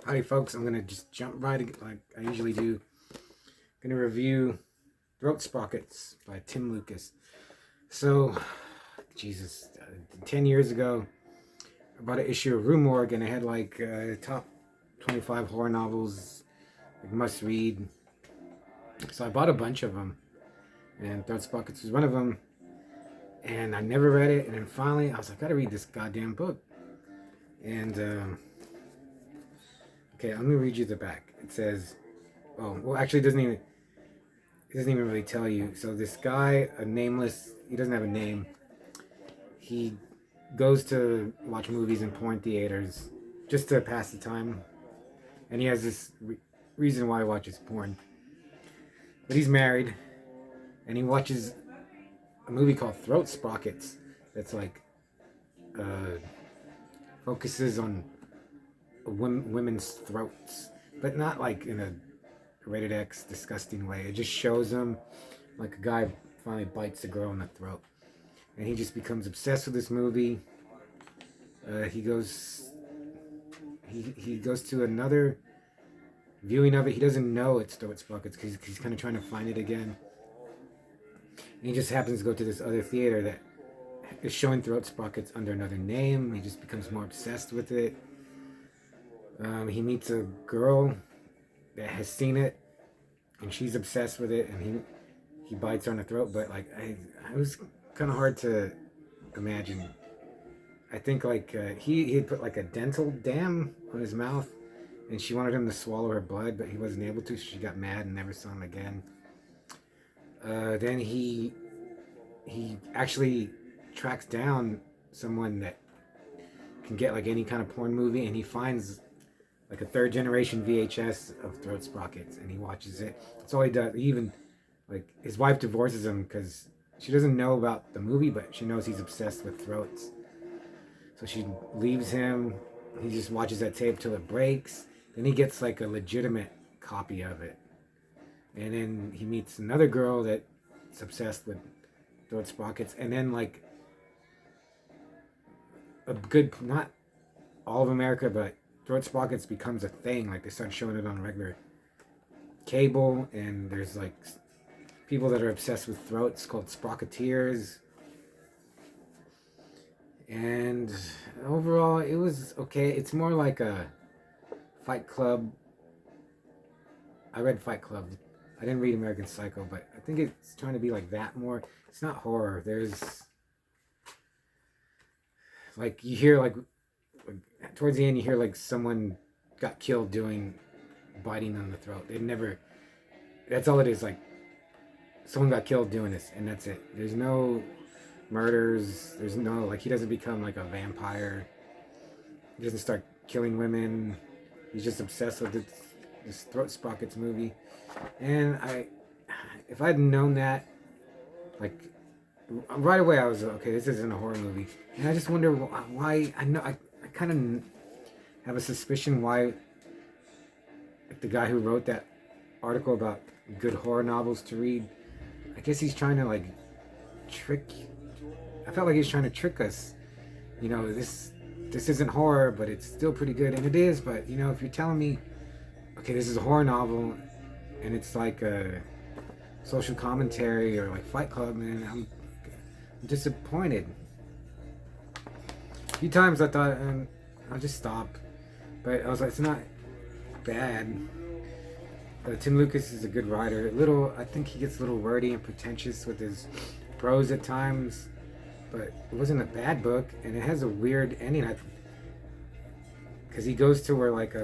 Howdy folks, I'm gonna just jump right like I usually do. Gonna review Throat Sprockets by Tim Lucas. So, Jesus, 10 years ago, I bought an issue of Rue Morgue and I had like top 25 horror novels, like must read. So I bought a bunch of them, and Throat Sprockets was one of them. And I never read it, and then finally I was like, I gotta read this goddamn book. And okay, I'm gonna read you the back. It says, oh, well, actually, it doesn't even really tell you. So this guy, a nameless, he doesn't have a name. He goes to watch movies in porn theaters just to pass the time, and he has this reason why he watches porn. But he's married, and he watches a movie called Throat Sprockets. That's like focuses on women's throats, but not like in a rated X disgusting way. It just shows him like a guy finally bites a girl in the throat, and he just becomes obsessed with this movie. He goes to another viewing of it. He doesn't know it's Throat Sprockets because he's kind of trying to find it again. And he just happens to go to this other theater that is showing Throat Sprockets under another name. He just becomes more obsessed with it. He meets a girl that has seen it, and she's obsessed with it, and he bites her on the throat. But like, it was kind of hard to imagine. I think like he had put like a dental dam on his mouth, and she wanted him to swallow her blood, but he wasn't able to, so she got mad and never saw him again. Then he actually tracks down someone that can get like any kind of porn movie, and he finds like a third generation VHS of Throat Sprockets, and he watches it. That's all he does. He even, like, his wife divorces him because she doesn't know about the movie, but she knows he's obsessed with throats. So she leaves him. He just watches that tape till it breaks. Then he gets like a legitimate copy of it. And then he meets another girl that's obsessed with Throat Sprockets. And then like a good, not all of America, but Throat Sprockets becomes a thing. Like they start showing it on regular cable, and there's like people that are obsessed with throats called Sprocketiers. And overall, it was okay. It's more like a Fight Club. I read Fight Club. I didn't read American Psycho, but I think it's trying to be like that more. It's not horror. There's like, you hear like towards the end, you hear like someone got killed doing biting on the throat. That's all it is. Like, someone got killed doing this, and that's it. There's no murders. There's no, like, he doesn't become like a vampire. He doesn't start killing women. He's just obsessed with this Throat Sprockets movie. And if I'd known that, like, right away I was okay, this isn't a horror movie. And I just wonder why. I kind of have a suspicion why, like, the guy who wrote that article about good horror novels to read, I guess he's trying to like I felt like he's trying to trick us. You know, this isn't horror, but it's still pretty good. And it is, but you know, if you're telling me, okay, this is a horror novel and it's like a social commentary or like Fight Club, man, I'm disappointed. A few times I thought, I'll just stop, but I was like, it's not bad. Tim Lucas is a good writer. I think he gets a little wordy and pretentious with his prose at times, but it wasn't a bad book, and it has a weird ending. Because he goes to where like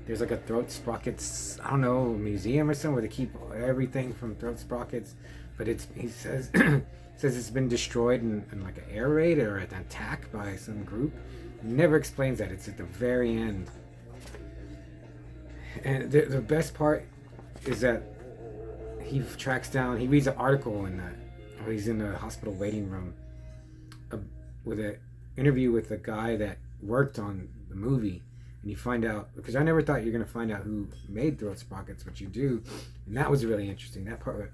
there's like a Throat Sprockets, I don't know, museum or something where they keep everything from Throat Sprockets, but he says says it's been destroyed in like an air raid or an attack by some group. He never explains that. It's at the very end. And the best part is that he reads an article or he's in a hospital waiting room with an interview with a guy that worked on the movie. And you find out, because I never thought you're going to find out who made Throat Sprockets, but you do. And that was really interesting. That part,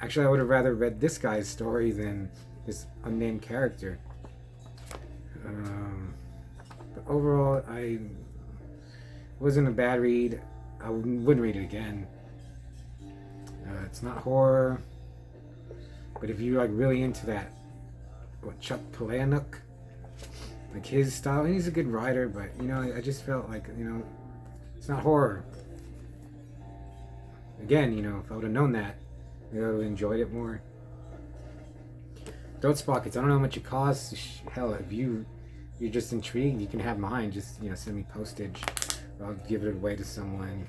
actually, I would have rather read this guy's story than this unnamed character. But overall, wasn't a bad read. I wouldn't read it again. It's not horror, but if you're like really into that, what, Chuck Palahniuk, like his style, and he's a good writer, but you know, I just felt like, you know, it's not horror. Again, you know, if I would have known that, I would have enjoyed it more. Throat Sprockets, I don't know how much it costs. Hell, if you're just intrigued, you can have mine. Just, you know, send me postage. I'll give it away to someone.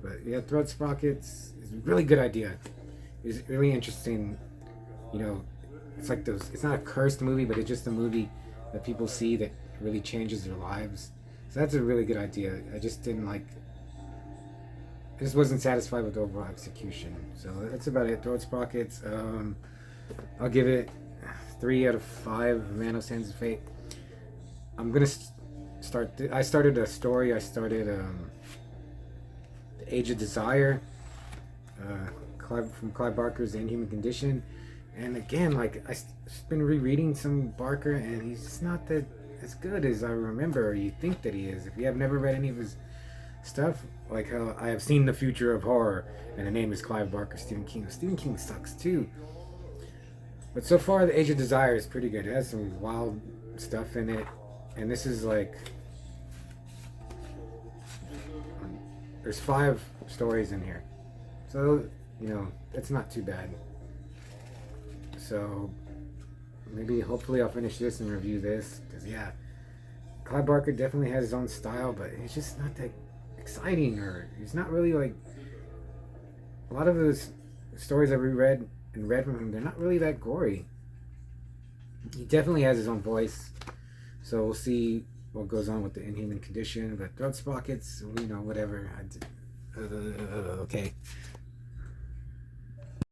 But yeah, Throat Sprockets is a really good idea. It's really interesting. You know, it's like those. It's not a cursed movie, but it's just a movie that people see that really changes their lives. So that's a really good idea. I just didn't like. I just wasn't satisfied with the overall execution. So that's about it. Throat Sprockets. I'll give it 3 out of 5. Manos Hands of Fate. I'm gonna start. I started a story. I started The Age of Desire. From Clive Barker's The Inhuman Condition. And again, like I've been rereading some Barker, and he's just not that as good as I remember or you think that he is. If you have never read any of his stuff, like how I have seen The Future of Horror, and the name is Clive Barker, Stephen King. Stephen King sucks too. But so far, The Age of Desire is pretty good. It has some wild stuff in it, and this is like there's 5 stories in here, so you know it's not too bad. So maybe, hopefully, I'll finish this and review this, because yeah, Clive Barker definitely has his own style, but he's just not that exciting, or he's not really like a lot of those stories I've read from him. They're not really that gory. He definitely has his own voice, so we'll see what goes on with The Inhuman Condition. But Throat Sprockets, you know, whatever. Okay.